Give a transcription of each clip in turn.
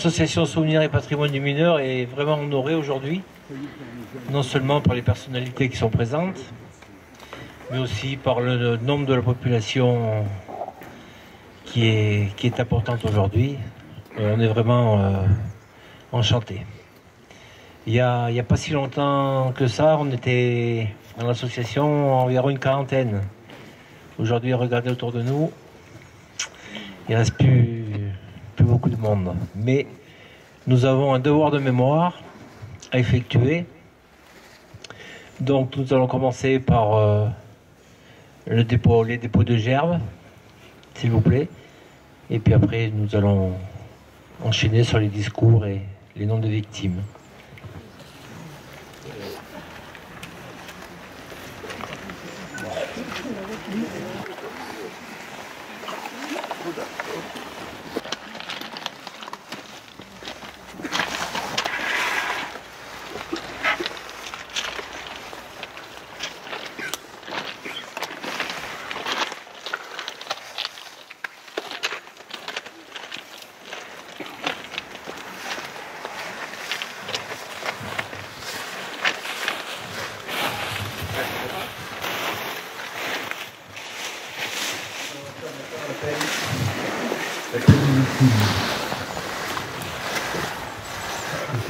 L'association Souvenirs et Patrimoine du Mineur est vraiment honorée aujourd'hui, non seulement par les personnalités qui sont présentes, mais aussi par le nombre de la population qui est importante aujourd'hui. On est vraiment enchantés. Il y a pas si longtemps que ça, on était dans l'association environ une quarantaine. Aujourd'hui, regardez autour de nous, il ne reste plus beaucoup de monde. Mais nous avons un devoir de mémoire à effectuer. Donc nous allons commencer par les dépôts de gerbes, s'il vous plaît. Et puis après, nous allons enchaîner sur les discours et les noms de victimes.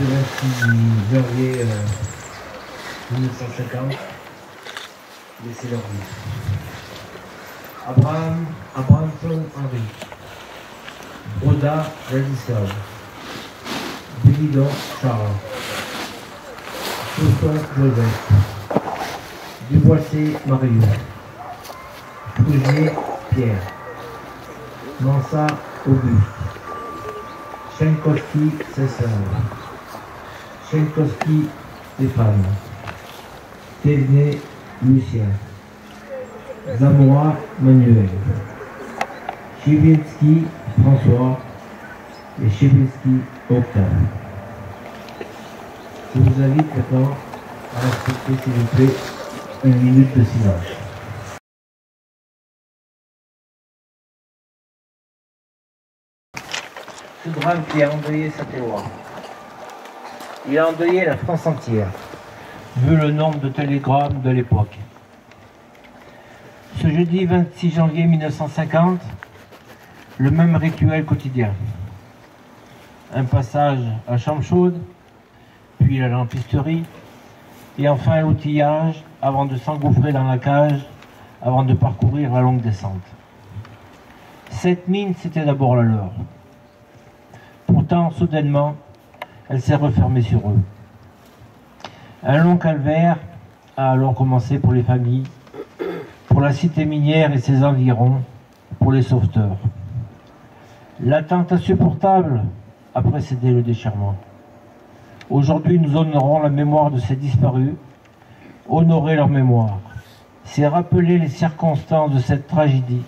Le 26 janvier 1950, laissez leur vie. Abramson Henri, Broda Vladislav, Bélidon Charles, Chausson Joseph, Duboissé Marius, Fougier Pierre, Mansa Auguste, Chenkowski César, Chenkowski Stéphane, Thévenet Lucien, Zamora Manuel, Chivinski François et Chivinski Octave. Je vous invite maintenant à respecter, s'il vous plaît, une minute de silence. Ce drame qui a endeuillé Saint-Éloi. Il a endeuillé la France entière, vu le nombre de télégrammes de l'époque. Ce jeudi 26 janvier 1950, le même rituel quotidien. Un passage à chambre chaude, puis la lampisterie, et enfin l'outillage avant de s'engouffrer dans la cage, avant de parcourir la longue descente. Cette mine, c'était d'abord la leur. Pourtant, soudainement, elle s'est refermée sur eux. Un long calvaire a alors commencé pour les familles, pour la cité minière et ses environs, pour les sauveteurs. L'attente insupportable a précédé le déchirement. Aujourd'hui, nous honorons la mémoire de ces disparus. Honorer leur mémoire, c'est rappeler les circonstances de cette tragédie,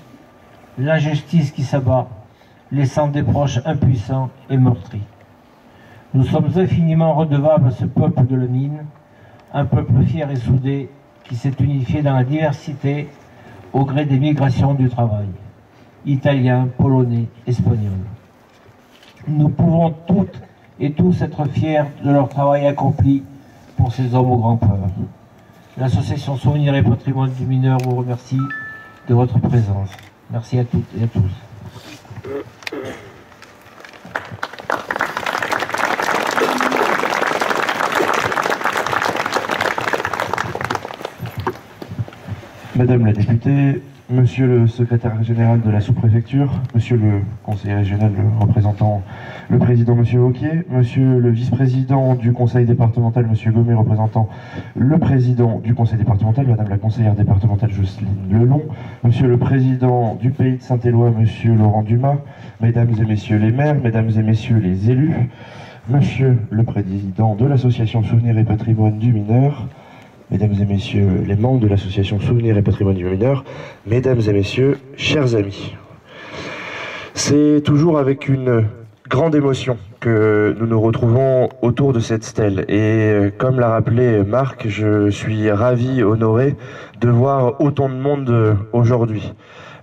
l'injustice qui s'abat, laissant des proches impuissants et meurtris. Nous sommes infiniment redevables à ce peuple de la mine, un peuple fier et soudé qui s'est unifié dans la diversité au gré des migrations du travail, italiens, polonais, espagnols. Nous pouvons toutes et tous être fiers de leur travail accompli pour ces hommes au grand cœur. L'association Souvenirs et Patrimoine du Mineur vous remercie de votre présence. Merci à toutes et à tous. Madame la députée, Monsieur le secrétaire général de la sous-préfecture, Monsieur le conseiller régional représentant le président Monsieur Wauquiez, Monsieur le vice-président du conseil départemental Monsieur Gommet représentant le président du conseil départemental, Madame la conseillère départementale Jocelyne Lelon, Monsieur le président du pays de Saint-Éloi Monsieur Laurent Dumas, Mesdames et Messieurs les maires, Mesdames et Messieurs les élus, Monsieur le président de l'association Souvenirs et Patrimoine du Mineur, Mesdames et Messieurs les membres de l'association Souvenirs et Patrimoine du Mineur, Mesdames et Messieurs, chers amis. C'est toujours avec une grande émotion que nous nous retrouvons autour de cette stèle. Et comme l'a rappelé Marc, je suis ravi, honoré de voir autant de monde aujourd'hui.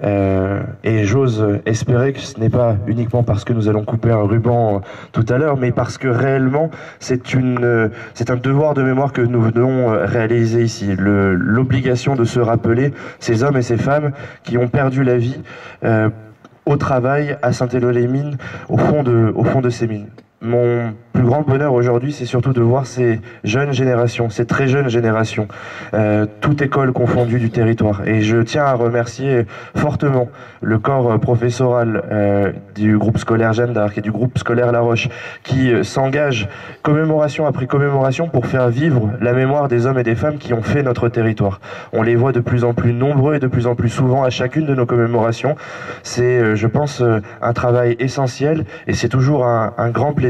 Et j'ose espérer que ce n'est pas uniquement parce que nous allons couper un ruban tout à l'heure, mais parce que réellement c'est un devoir de mémoire que nous venons réaliser ici. L'obligation de se rappeler ces hommes et ces femmes qui ont perdu la vie au travail à Saint-Éloi-les-Mines, au fond de ces mines. Mon plus grand bonheur aujourd'hui, c'est surtout de voir ces jeunes générations, ces très jeunes générations, toute école confondue du territoire. Et je tiens à remercier fortement le corps professoral du groupe scolaire Jeanne d'Arc et du groupe scolaire La Roche, qui s'engage commémoration après commémoration pour faire vivre la mémoire des hommes et des femmes qui ont fait notre territoire. On les voit de plus en plus nombreux et de plus en plus souvent à chacune de nos commémorations. C'est, je pense, un travail essentiel et c'est toujours un grand plaisir.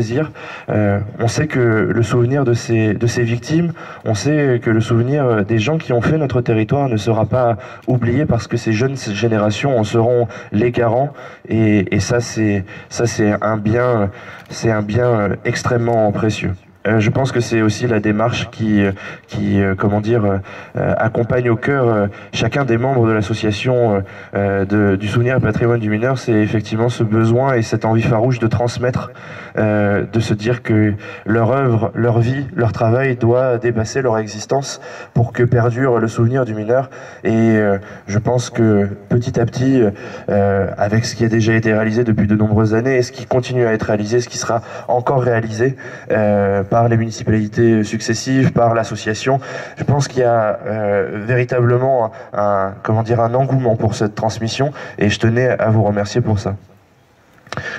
On sait que le souvenir de ces victimes, on sait que le souvenir des gens qui ont fait notre territoire ne sera pas oublié parce que ces jeunes générations en seront les garants et ça c'est un bien extrêmement précieux. Je pense que c'est aussi la démarche qui accompagne au cœur chacun des membres de l'association du souvenir et patrimoine du mineur. C'est effectivement ce besoin et cette envie farouche de transmettre, de se dire que leur œuvre, leur vie, leur travail doit dépasser leur existence pour que perdure le souvenir du mineur. Et je pense que petit à petit, avec ce qui a déjà été réalisé depuis de nombreuses années et ce qui continue à être réalisé, ce qui sera encore réalisé par les municipalités successives, par l'association. Je pense qu'il y a véritablement un engouement pour cette transmission et je tenais à vous remercier pour ça.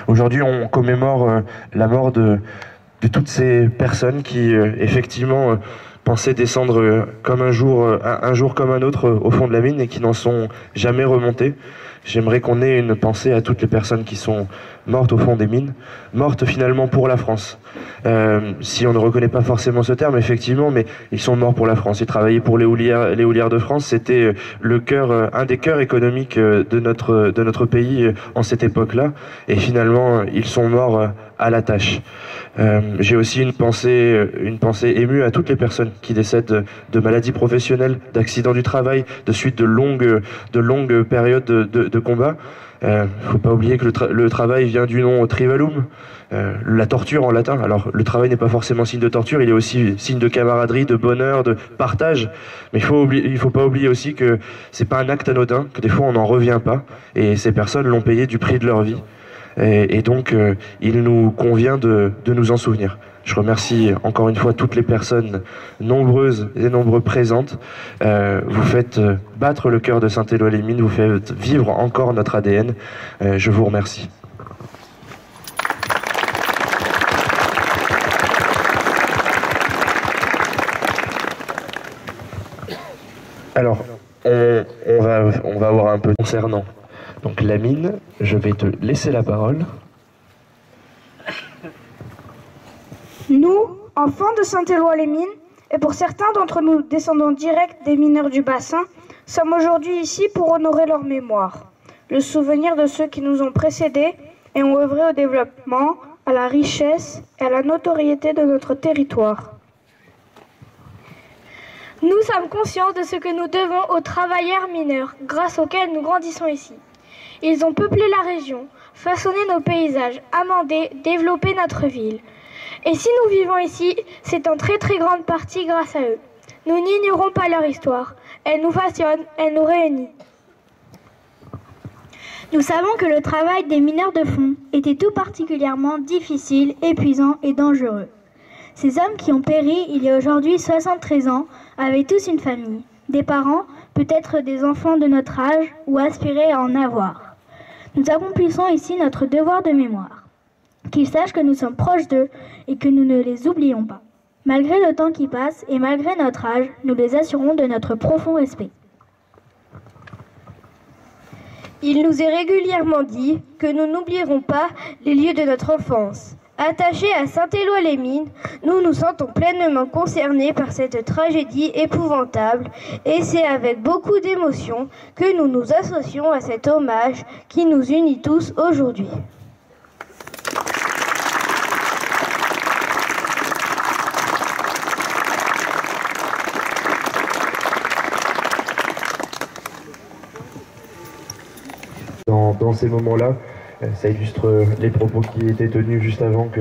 Aujourd'hui, on commémore la mort de toutes ces personnes qui, effectivement, pensaient descendre comme un jour comme un autre au fond de la mine et qui n'en sont jamais remontés. J'aimerais qu'on ait une pensée à toutes les personnes qui sont mortes au fond des mines, mortes finalement pour la France. Si on ne reconnaît pas forcément ce terme, effectivement, mais ils sont morts pour la France. Ils travaillaient pour les houlières de France. C'était un des cœurs économiques de notre pays en cette époque-là. Et finalement, ils sont morts à la tâche. J'ai aussi une pensée émue à toutes les personnes qui décèdent de maladies professionnelles, d'accidents du travail, de suite de longues périodes de combat. Faut pas oublier que le travail vient du nom trivalum, la torture en latin. Alors le travail n'est pas forcément signe de torture, il est aussi signe de camaraderie, de bonheur, de partage. Mais il faut pas oublier aussi que c'est pas un acte anodin, que des fois on n'en revient pas, et ces personnes l'ont payé du prix de leur vie. Et donc il nous convient de nous en souvenir. Je remercie encore une fois toutes les personnes nombreuses et nombreux présentes. Vous faites battre le cœur de Saint-Éloi-les-Mines, vous faites vivre encore notre ADN. Je vous remercie. Alors, on va avoir un peu concernant. Donc la mine, je vais te laisser la parole. Nous, enfants de Saint-Éloi-les-Mines, et pour certains d'entre nous descendants directs des mineurs du bassin, sommes aujourd'hui ici pour honorer leur mémoire, le souvenir de ceux qui nous ont précédés et ont œuvré au développement, à la richesse et à la notoriété de notre territoire. Nous sommes conscients de ce que nous devons aux travailleurs mineurs, grâce auxquels nous grandissons ici. Ils ont peuplé la région, façonné nos paysages, amendé, développé notre ville. Et si nous vivons ici, c'est en très très grande partie grâce à eux. Nous n'ignorons pas leur histoire. Elle nous façonne, elle nous réunit. Nous savons que le travail des mineurs de fond était tout particulièrement difficile, épuisant et dangereux. Ces hommes qui ont péri il y a aujourd'hui 73 ans avaient tous une famille, des parents, peut-être des enfants de notre âge ou aspiraient à en avoir. Nous accomplissons ici notre devoir de mémoire. Qu'ils sachent que nous sommes proches d'eux et que nous ne les oublions pas. Malgré le temps qui passe et malgré notre âge, nous les assurons de notre profond respect. Il nous est régulièrement dit que nous n'oublierons pas les lieux de notre enfance. Attachés à Saint-Éloi-les-Mines, nous nous sentons pleinement concernés par cette tragédie épouvantable et c'est avec beaucoup d'émotion que nous nous associons à cet hommage qui nous unit tous aujourd'hui. dans ces moments-là. Ça illustre les propos qui étaient tenus juste avant que...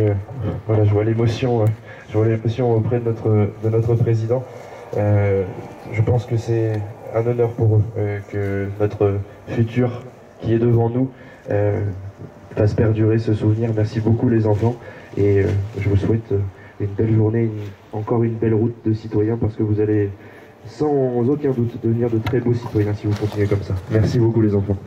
Voilà, je vois l'émotion auprès de notre président. Je pense que c'est un honneur pour eux que notre futur qui est devant nous fasse perdurer ce souvenir. Merci beaucoup les enfants et je vous souhaite une belle journée, encore une belle route de citoyens parce que vous allez sans aucun doute devenir de très beaux citoyens si vous continuez comme ça. Merci beaucoup les enfants.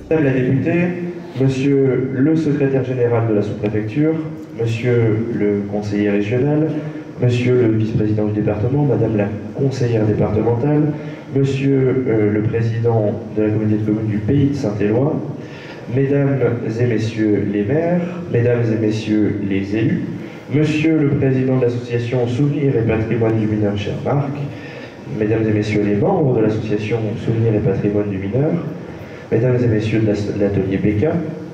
Madame la députée, Monsieur le secrétaire général de la sous-préfecture, Monsieur le conseiller régional, Monsieur le vice-président du département, Madame la conseillère départementale, Monsieur le président de la communauté de communes du Pays de Saint-Éloi, Mesdames et Messieurs les maires, Mesdames et Messieurs les élus, Monsieur le président de l'association Souvenir et Patrimoine du Mineur, cher Marc, Mesdames et Messieurs les membres de l'association Souvenir et Patrimoine du Mineur, Mesdames et Messieurs de l'atelier BK,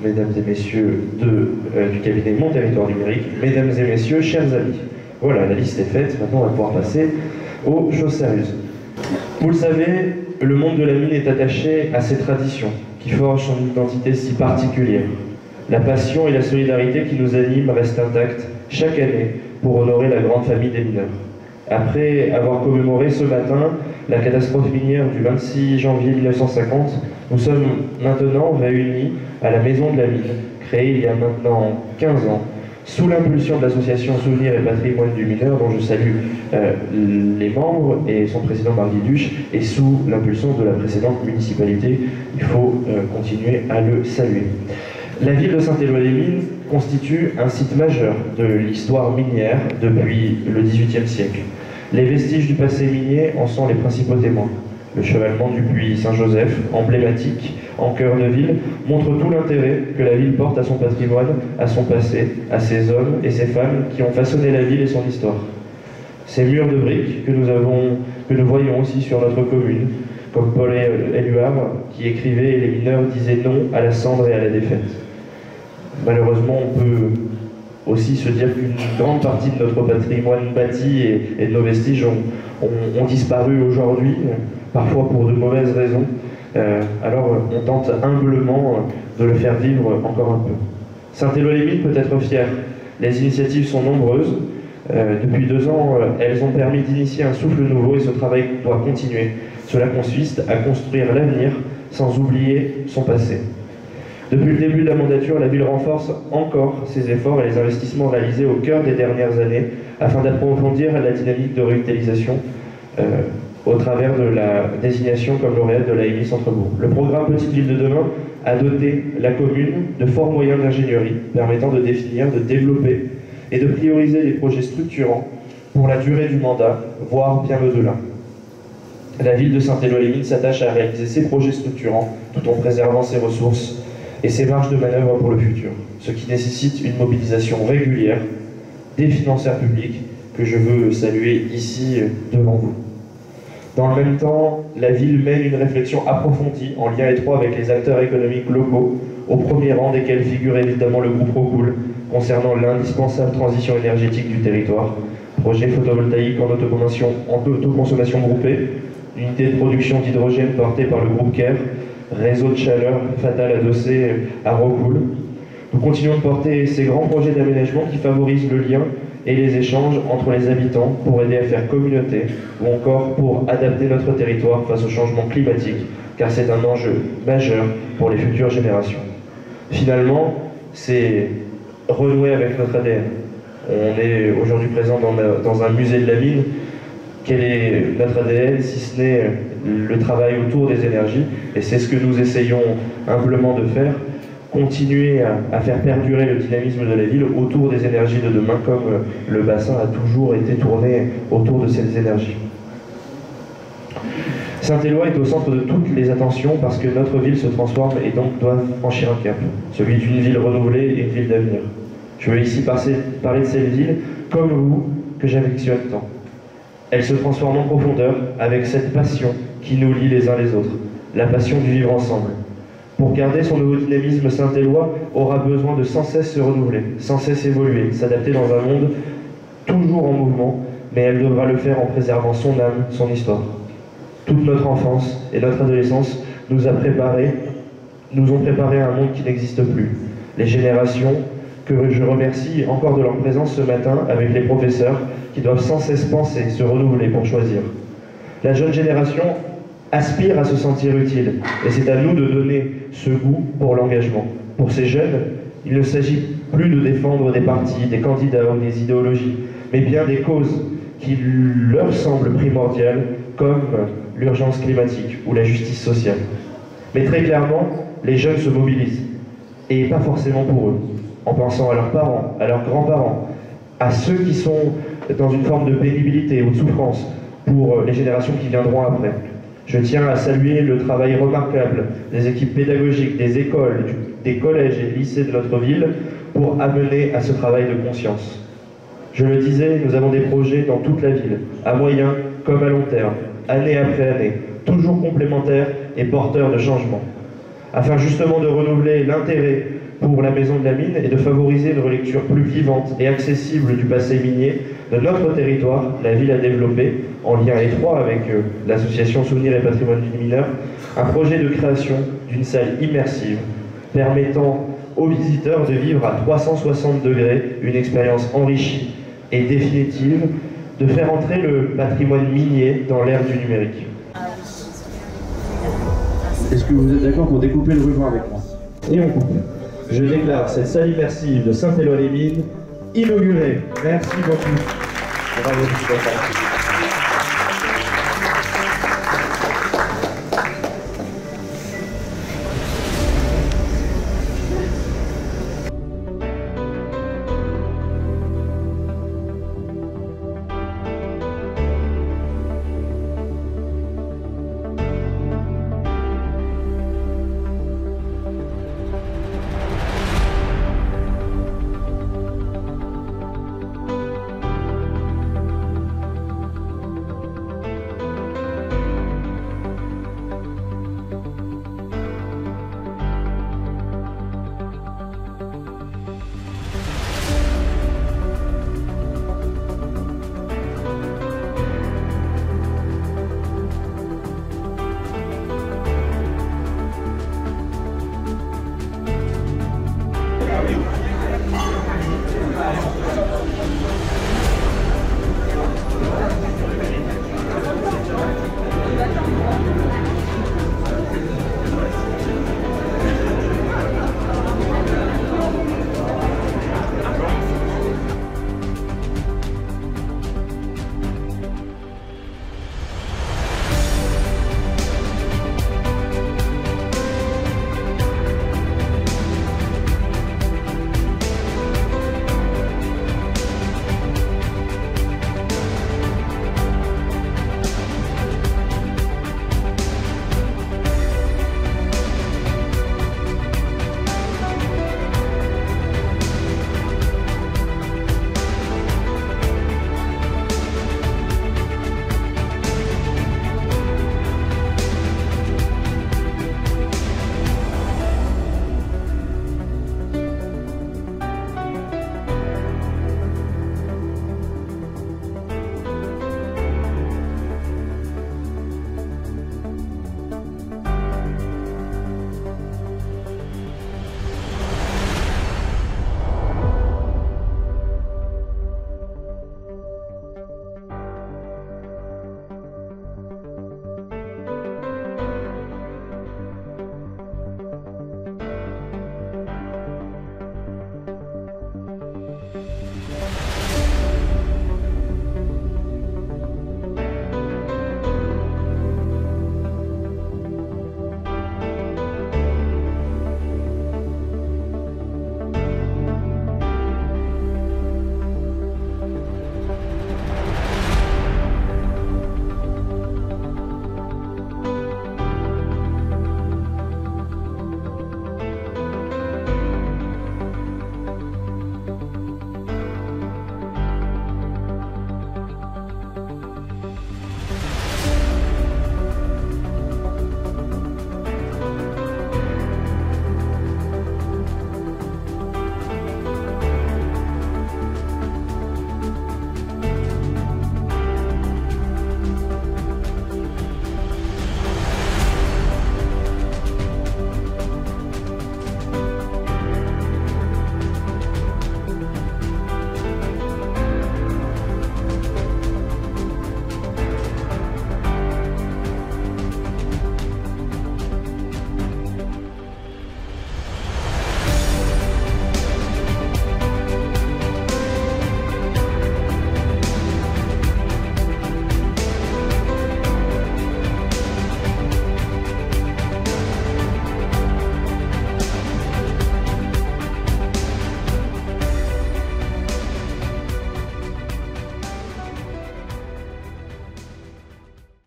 Mesdames et Messieurs du cabinet Mon Territoire Numérique, Mesdames et Messieurs, chers amis. Voilà, la liste est faite, maintenant on va pouvoir passer aux choses sérieuses. Vous le savez, le monde de la mine est attaché à ses traditions, qui forgent son identité si particulière. La passion et la solidarité qui nous animent restent intactes chaque année pour honorer la grande famille des mineurs. Après avoir commémoré ce matin la catastrophe minière du 26 janvier 1950, nous sommes maintenant réunis à la Maison de la Mine, créée il y a maintenant 15 ans, sous l'impulsion de l'association Souvenir et Patrimoine du Mineur, dont je salue les membres et son président Marc Duche, et sous l'impulsion de la précédente municipalité. Il faut continuer à le saluer. La ville de Saint-Éloi-les-Mines constitue un site majeur de l'histoire minière depuis le XVIIIe siècle. Les vestiges du passé minier en sont les principaux témoins. Le chevalement du puits Saint-Joseph, emblématique en cœur de ville, montre tout l'intérêt que la ville porte à son patrimoine, à son passé, à ses hommes et ses femmes qui ont façonné la ville et son histoire. Ces murs de briques que nous voyons aussi sur notre commune, comme Paul Éluard qui écrivait « Les mineurs disaient non à la cendre et à la défaite ». Malheureusement, on peut aussi se dire qu'une grande partie de notre patrimoine bâti et de nos vestiges ont disparu aujourd'hui, parfois pour de mauvaises raisons. Alors on tente humblement de le faire vivre encore un peu. Saint-Éloi-les-Mines peut être fier. Les initiatives sont nombreuses. Depuis 2 ans, elles ont permis d'initier un souffle nouveau et ce travail doit continuer. Cela consiste à construire l'avenir sans oublier son passé. Depuis le début de la mandature, la ville renforce encore ses efforts et les investissements réalisés au cœur des dernières années afin d'approfondir la dynamique de revitalisation au travers de la désignation comme lauréate de l'AMI Centre-Bourg. Le programme Petite Ville de demain a doté la commune de forts moyens d'ingénierie permettant de définir, de développer et de prioriser les projets structurants pour la durée du mandat, voire bien au-delà. La ville de Saint-Éloi-les-Mines s'attache à réaliser ces projets structurants tout en préservant ses ressources et ses marges de manœuvre pour le futur, ce qui nécessite une mobilisation régulière des financeurs publics que je veux saluer ici devant vous. Dans le même temps, la ville mène une réflexion approfondie en lien étroit avec les acteurs économiques locaux, au premier rang desquels figure évidemment le groupe Rocoul, concernant l'indispensable transition énergétique du territoire, projet photovoltaïque en autoconsommation groupée, unité de production d'hydrogène portée par le groupe CARE, réseau de chaleur fatal adossé à Rocoul. Nous continuons de porter ces grands projets d'aménagement qui favorisent le lien et les échanges entre les habitants pour aider à faire communauté ou encore pour adapter notre territoire face au changement climatique, car c'est un enjeu majeur pour les futures générations. Finalement, c'est renouer avec notre ADN. On est aujourd'hui présent dans un musée de la mine. Quel est notre ADN si ce n'est le travail autour des énergies? Et c'est ce que nous essayons humblement de faire, continuer à faire perdurer le dynamisme de la ville autour des énergies de demain, comme le bassin a toujours été tourné autour de ces énergies. Saint-Éloi est au centre de toutes les attentions parce que notre ville se transforme et donc doit franchir un cap, celui d'une ville renouvelée et une ville d'avenir. Je veux ici parler de cette ville, comme vous, que j'affectionne tant. Elle se transforme en profondeur avec cette passion qui nous lie les uns les autres, la passion du vivre ensemble. Pour garder son nouveau dynamisme, Saint-Éloi aura besoin de sans cesse se renouveler, sans cesse évoluer, s'adapter dans un monde toujours en mouvement, mais elle devra le faire en préservant son âme, son histoire. Toute notre enfance et notre adolescence nous ont préparé à un monde qui n'existe plus. Les générations que je remercie encore de leur présence ce matin avec les professeurs qui doivent sans cesse penser, se renouveler pour choisir. La jeune génération aspire à se sentir utile et c'est à nous de donner ce goût pour l'engagement. Pour ces jeunes, il ne s'agit plus de défendre des partis, des candidats ou des idéologies, mais bien des causes qui leur semblent primordiales comme l'urgence climatique ou la justice sociale. Mais très clairement, les jeunes se mobilisent et pas forcément pour eux, en pensant à leurs parents, à leurs grands-parents, à ceux qui sont dans une forme de pénibilité ou de souffrance pour les générations qui viendront après. Je tiens à saluer le travail remarquable des équipes pédagogiques, des écoles, des collèges et lycées de notre ville pour amener à ce travail de conscience. Je le disais, nous avons des projets dans toute la ville, à moyen comme à long terme, année après année, toujours complémentaires et porteurs de changement, afin justement de renouveler l'intérêt pour la Maison de la Mine et de favoriser une relecture plus vivante et accessible du passé minier de notre territoire. La ville a développé, en lien étroit avec l'association Souvenirs et Patrimoine du Mineur, un projet de création d'une salle immersive permettant aux visiteurs de vivre à 360 degrés une expérience enrichie et définitive, de faire entrer le patrimoine minier dans l'ère du numérique. Est-ce que vous êtes d'accord pour découper le ruban avec moi? Et on coupe. Je déclare cette salle immersive de Saint-Éloi-les-Mines inaugurée. Merci beaucoup. Bravo.